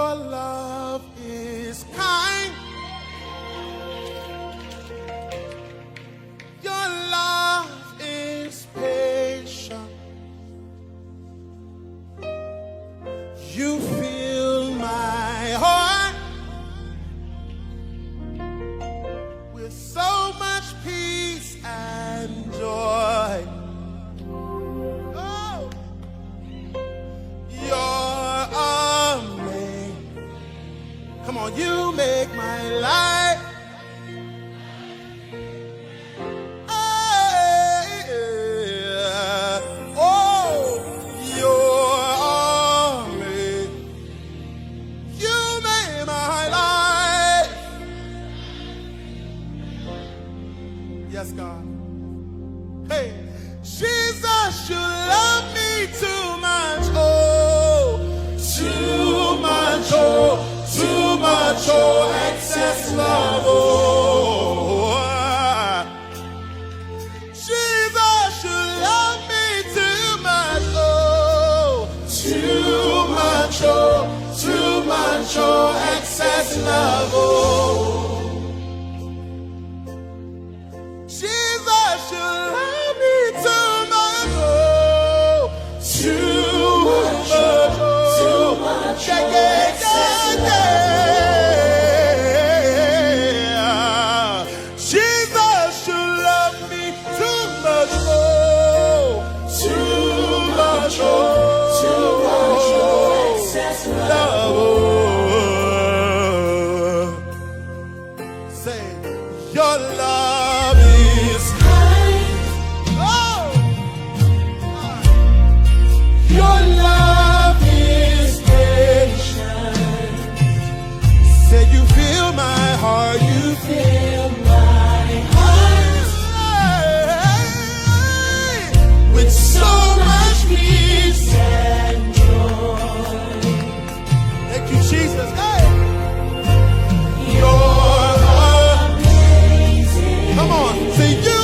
Your love is kind. Your love is patient. You fill my heart with so much peace and joy. Oh, you're amazing. Come on, you make my life. Yes, God. Hey, Jesus, you love me too much. Oh, too much. Oh, too much. Oh, excess love. Oh, Jesus, you love me too much. Oh, too much. Oh, too much. Oh, excess love. Oh. Jesus, you love me too much, oh, too much, oh, too much, yeah, yeah. Jesus, you love me too much, oh, too much, oh, excess love, oh. Say, your love. Your love is patient. Say you fill my heart, you fill my heart with so much peace and joy. Thank you, Jesus. Hey, you're amazing. Come on, say you.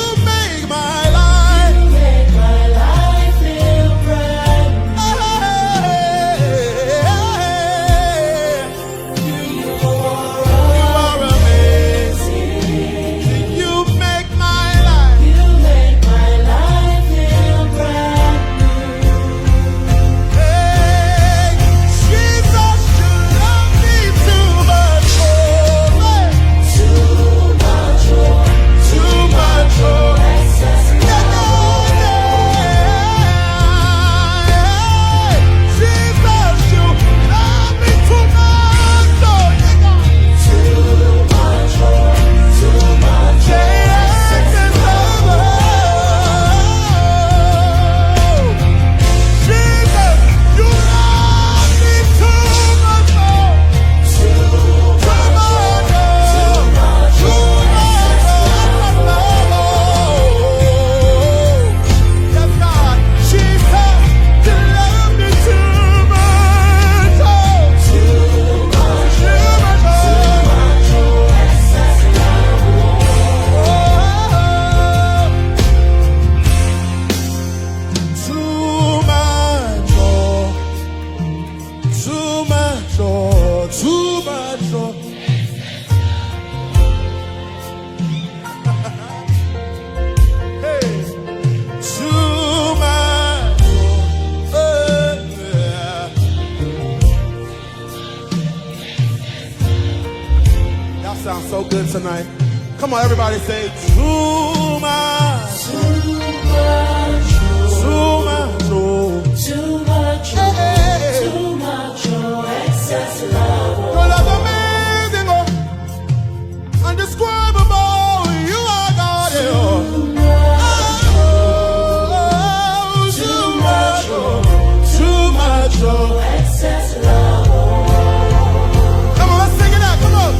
Sounds so good tonight. Come on, everybody say too much. Too much. Too much. Too much. Hey. Too much. Excess love. Your love amazing. Undescribable. You are God. Too much. Too much. Too much. Excess love. Come on, let's sing it out. Come on.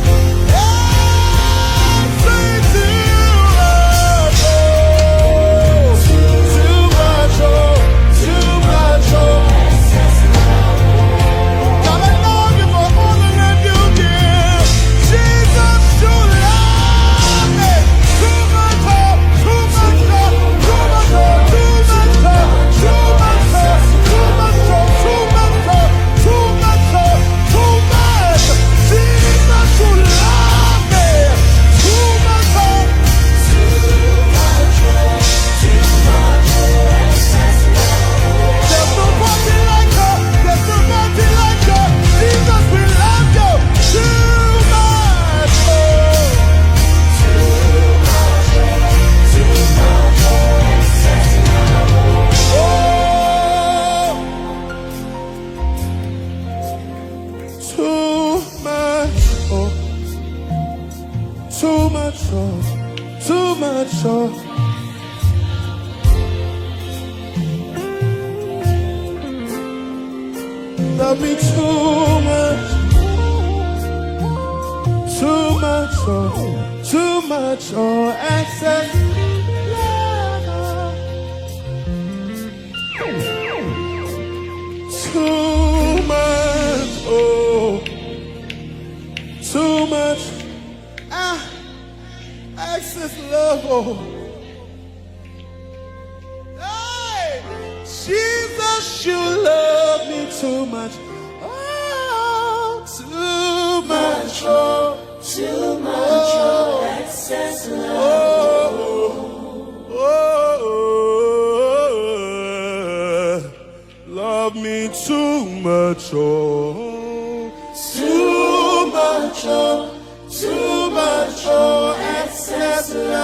too much, oh. Love me too much, oh, excess love. Too much, oh, too much, excess love, oh. Hey, Jesus, you love me too much, oh, too much, oh. Too much, oh, excess love. Love me too much, oh. Too much, oh, excess love.